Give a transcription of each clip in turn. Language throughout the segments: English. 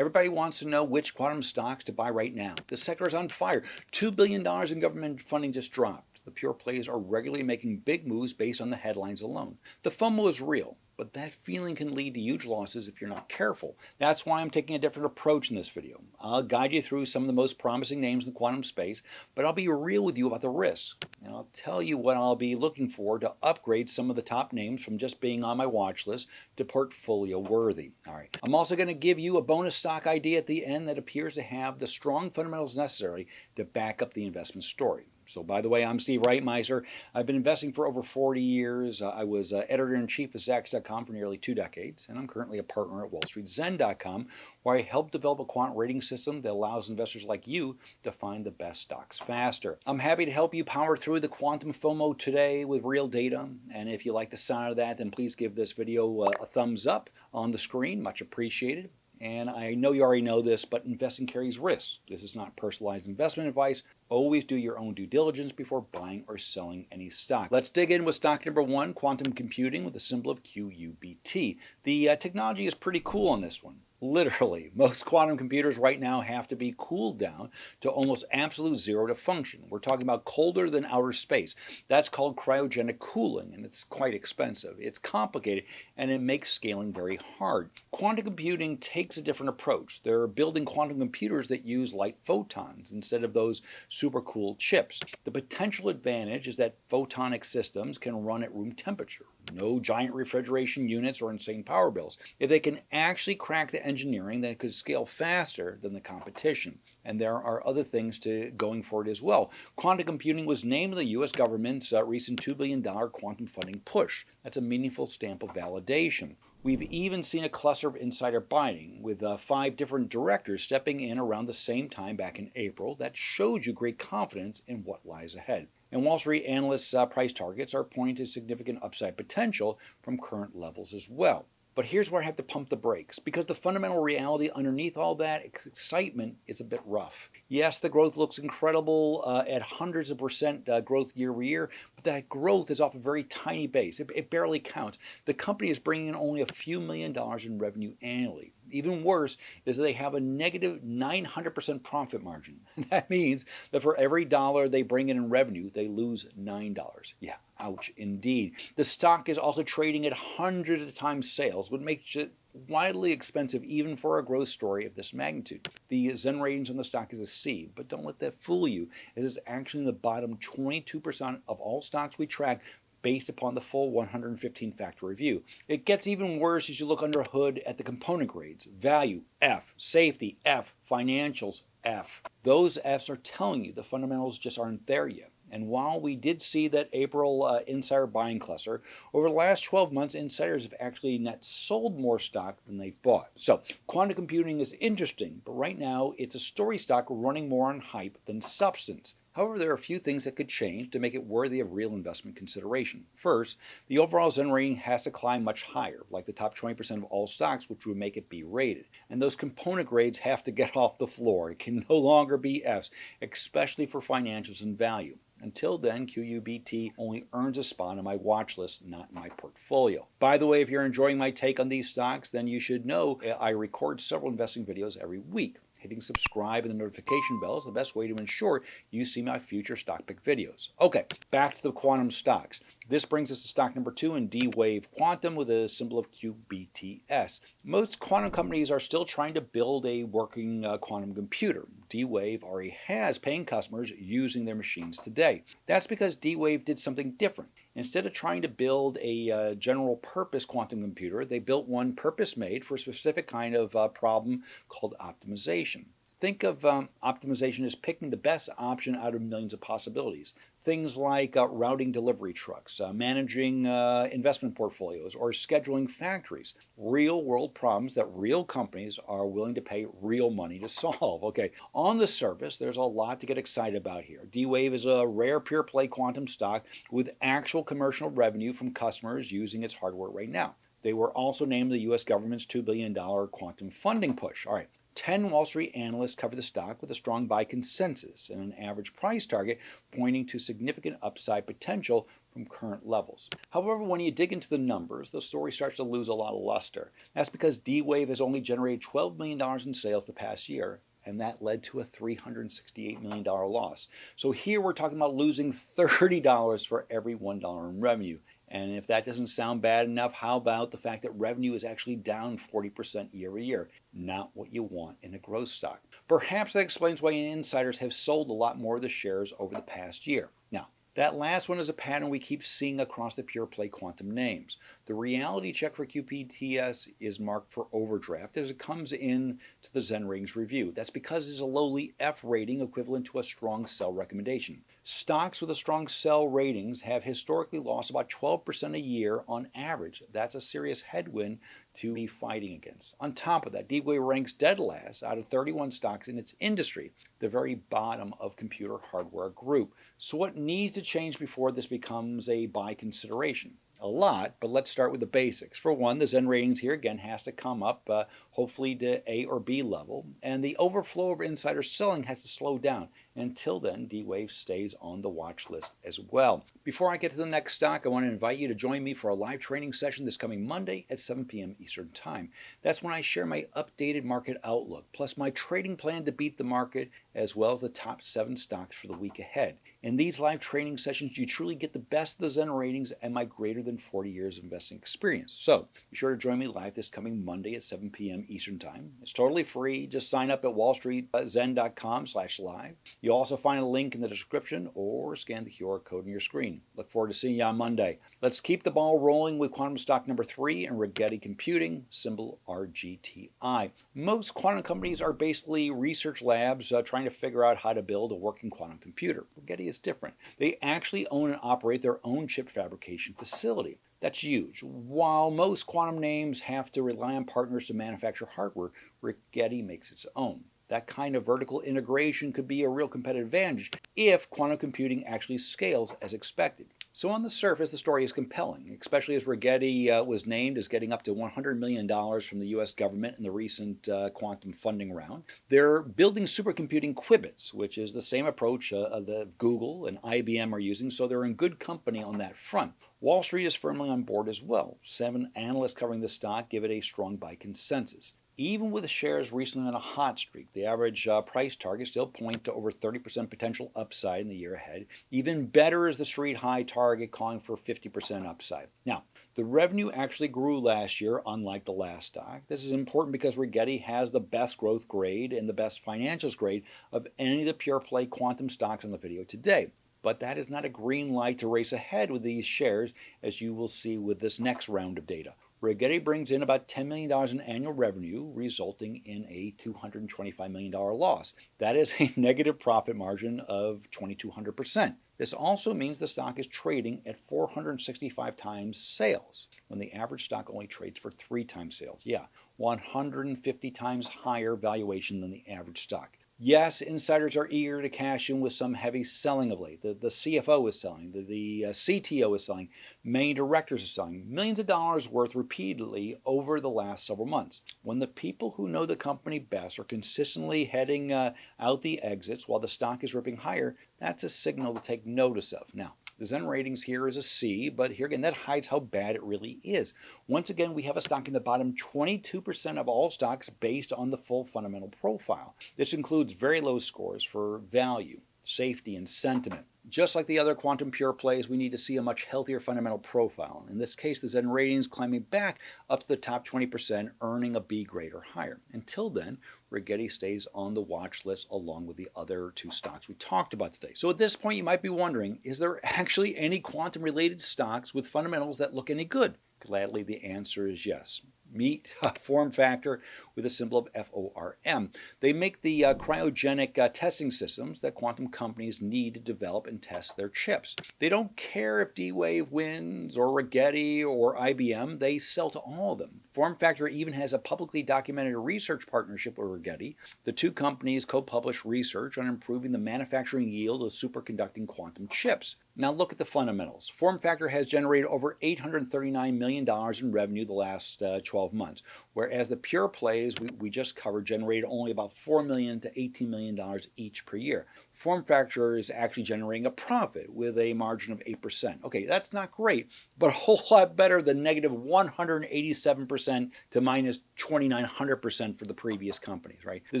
Everybody wants to know which quantum stocks to buy right now. The sector is on fire. $2 billion in government funding just dropped. The pure plays are regularly making big moves based on the headlines alone. The FOMO is real, but that feeling can lead to huge losses if you're not careful. That's why I'm taking a different approach in this video. I'll guide you through some of the most promising names in the quantum space, but I'll be real with you about the risks. And I'll tell you what I'll be looking for to upgrade some of the top names from just being on my watch list to portfolio worthy. All right. I'm also going to give you a bonus stock idea at the end that appears to have the strong fundamentals necessary to back up the investment story. So, by the way, I'm Steve Reitmeister. I've been investing for over 40 years. I was editor-in-chief of Zacks.com for nearly 2 decades, and I'm currently a partner at WallStreetZen.com, where I help develop a quant rating system that allows investors like you to find the best stocks faster. I'm happy to help you power through the quantum FOMO today with real data, and if you like the sound of that, then please give this video a thumbs up on the screen. Much appreciated. And I know you already know this, but investing carries risks. This is not personalized investment advice. Always do your own due diligence before buying or selling any stock. Let's dig in with stock number 1, quantum computing, with the symbol of QUBT. The technology is pretty cool on this one. Literally, most quantum computers right now have to be cooled down to almost absolute zero to function. We're talking about colder than outer space. That's called cryogenic cooling, and it's quite expensive. It's complicated, and it makes scaling very hard. Quantum computing takes a different approach. They're building quantum computers that use light photons instead of those super cool chips. The potential advantage is that photonic systems can run at room temperature. No giant refrigeration units or insane power bills. If they can actually crack the engineering, then it could scale faster than the competition. And there are other things going for it as well. Quantum computing was named the U.S. government's recent $2 billion quantum funding push. That's a meaningful stamp of validation. We've even seen a cluster of insider buying, with 5 different directors stepping in around the same time back in April. That shows you great confidence in what lies ahead. And Wall Street analysts' price targets are pointing to significant upside potential from current levels as well. But here's where I have to pump the brakes, because the fundamental reality underneath all that excitement is a bit rough. Yes, the growth looks incredible at hundreds of percent growth year over year, but that growth is off a very tiny base. It barely counts. The company is bringing in only a few $1 million in revenue annually. Even worse is that they have a negative 900% profit margin. That means that for every dollar they bring in revenue, they lose $9. Yeah, ouch indeed. The stock is also trading at hundreds of times sales, which makes it widely expensive even for a growth story of this magnitude. The Zen ratings on the stock is a C, but don't let that fool you, as it's actually in the bottom 22% of all stocks we track, based upon the full 115-factor review. It gets even worse as you look under the hood at the component grades. Value, F. Safety, F. Financials, F. Those Fs are telling you the fundamentals just aren't there yet. And while we did see that April insider buying cluster, over the last 12 months, insiders have actually net sold more stock than they've bought. So quantum computing is interesting, but right now it's a story stock running more on hype than substance. However, there are a few things that could change to make it worthy of real investment consideration. First, the overall Zen rating has to climb much higher, like the top 20% of all stocks, which would make it B rated. And those component grades have to get off the floor. It can no longer be Fs, especially for financials and value. Until then, QUBT only earns a spot on my watch list, not my portfolio. By the way, if you're enjoying my take on these stocks, then you should know I record several investing videos every week. Hitting subscribe and the notification bell is the best way to ensure you see my future stock pick videos. Okay, back to the quantum stocks. This brings us to stock number 2 in D-Wave Quantum, with a symbol of QBTS. Most quantum companies are still trying to build a working quantum computer. D-Wave already has paying customers using their machines today. That's because D-Wave did something different. Instead of trying to build a general purpose quantum computer, they built one purpose-made for a specific kind of problem called optimization. Think of optimization as picking the best option out of millions of possibilities. Things like routing delivery trucks, managing investment portfolios, or scheduling factories. Real-world problems that real companies are willing to pay real money to solve. Okay, on the surface, there's a lot to get excited about here. D-Wave is a rare pure-play quantum stock with actual commercial revenue from customers using its hardware right now. They were also named the U.S. government's $2 billion quantum funding push. All right. 10 Wall Street analysts cover the stock with a strong buy consensus and an average price target pointing to significant upside potential from current levels. However, when you dig into the numbers, the story starts to lose a lot of luster. That's because D-Wave has only generated $12 million in sales the past year, and that led to a $368 million loss. So here we're talking about losing $30 for every $1 in revenue. And if that doesn't sound bad enough, how about the fact that revenue is actually down 40% year over year? Not what you want in a growth stock. Perhaps that explains why insiders have sold a lot more of the shares over the past year. Now, that last one is a pattern we keep seeing across the pure play quantum names. The reality check for QPTS is marked for overdraft as it comes in to the Zen ratings review. That's because it's a lowly F rating equivalent to a strong sell recommendation. Stocks with a strong sell ratings have historically lost about 12% a year on average. That's a serious headwind to be fighting against. On top of that, D-Wave ranks dead last out of 31 stocks in its industry, the very bottom of computer hardware group. So what needs to change before this becomes a buy consideration? A lot, but let's start with the basics. For one, the Zen ratings here again has to come up, hopefully to A or B level, and the overflow of insider selling has to slow down. Until then, D-Wave stays on the watch list as well. Before I get to the next stock, I want to invite you to join me for a live training session this coming Monday at 7 p.m. Eastern Time. That's when I share my updated market outlook, plus my trading plan to beat the market, as well as the top 7 stocks for the week ahead. In these live training sessions, you truly get the best of the Zen ratings and my greater than 40 years of investing experience. So be sure to join me live this coming Monday at 7 p.m. Eastern Time. It's totally free. Just sign up at WallStreetZen.com/live. You'll also find a link in the description or scan the QR code on your screen. Look forward to seeing you on Monday. Let's keep the ball rolling with quantum stock number 3 and Rigetti Computing, symbol RGTI. Most quantum companies are basically research labs trying to figure out how to build a working quantum computer. Rigetti is different. They actually own and operate their own chip fabrication facility. That's huge. While most quantum names have to rely on partners to manufacture hardware, Rigetti makes its own. That kind of vertical integration could be a real competitive advantage if quantum computing actually scales as expected. So on the surface, the story is compelling, especially as Rigetti was named as getting up to $100 million from the U.S. government in the recent quantum funding round. They're building supercomputing qubits, which is the same approach that Google and IBM are using, so they're in good company on that front. Wall Street is firmly on board as well. 7 analysts covering the stock give it a strong buy consensus. Even with the shares recently on a hot streak, the average price target still point to over 30% potential upside in the year ahead. Even better is the street high target calling for 50% upside. Now, the revenue actually grew last year, unlike the last stock. This is important because Rigetti has the best growth grade and the best financials grade of any of the pure play quantum stocks on the video today. But that is not a green light to race ahead with these shares, as you will see with this next round of data. Rigetti brings in about $10 million in annual revenue, resulting in a $225 million loss. That is a negative profit margin of 2,200%. This also means the stock is trading at 465 times sales, when the average stock only trades for 3 times sales. Yeah, 150 times higher valuation than the average stock. Yes, insiders are eager to cash in with some heavy selling of late. The CFO is selling, the CTO is selling, main directors are selling millions of dollars worth repeatedly over the last several months. When the people who know the company best are consistently heading out the exits while the stock is ripping higher, that's a signal to take notice of. Now, the Zen ratings here is a C, but here again, that hides how bad it really is. Once again, we have a stock in the bottom 22% of all stocks based on the full fundamental profile. This includes very low scores for value, safety, and sentiment. Just like the other quantum pure plays, we need to see a much healthier fundamental profile. In this case, the Zen ratings climbing back up to the top 20%, earning a B grade or higher. Until then, Rigetti stays on the watch list along with the other 2 stocks we talked about today. So at this point, you might be wondering, is there actually any quantum-related stocks with fundamentals that look any good? Gladly, the answer is yes. Meet Form Factor with a symbol of FORM. They make the cryogenic testing systems that quantum companies need to develop and test their chips. They don't care if D-Wave wins or Rigetti or IBM. They sell to all of them. Form Factor even has a publicly documented research partnership with Rigetti. The 2 companies co-publish research on improving the manufacturing yield of superconducting quantum chips. Now look at the fundamentals. Form Factor has generated over $839 million in revenue the last 12 12 months, whereas the pure plays we just covered generated only about $4 million to $18 million each per year. Form factor is actually generating a profit with a margin of 8%. Okay, that's not great, but a whole lot better than negative 187% to minus 2,900% for the previous companies, right? The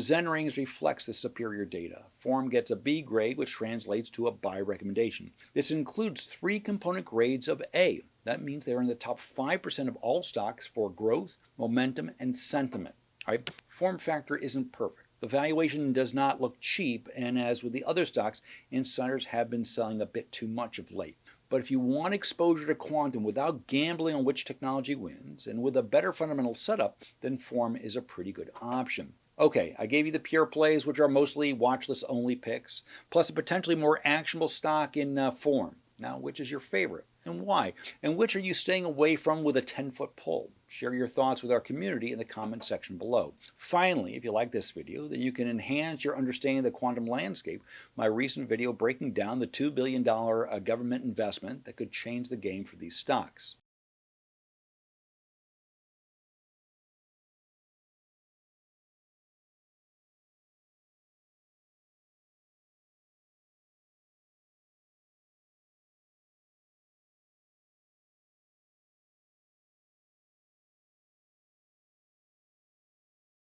Zen ratings reflects the superior data. Form gets a B grade, which translates to a buy recommendation. This includes 3 component grades of A. That means they're in the top 5% of all stocks for growth, momentum, and sentiment. All right? Form factor isn't perfect. The valuation does not look cheap, and as with the other stocks, insiders have been selling a bit too much of late. But if you want exposure to quantum without gambling on which technology wins, and with a better fundamental setup, then Form is a pretty good option. Okay, I gave you the pure plays, which are mostly watchlist only picks, plus a potentially more actionable stock in Form. Now, which is your favorite and why? And which are you staying away from with a 10-foot pole? Share your thoughts with our community in the comment section below. Finally, if you like this video, then you can enhance your understanding of the quantum landscape. My recent video breaking down the $2 billion government investment that could change the game for these stocks.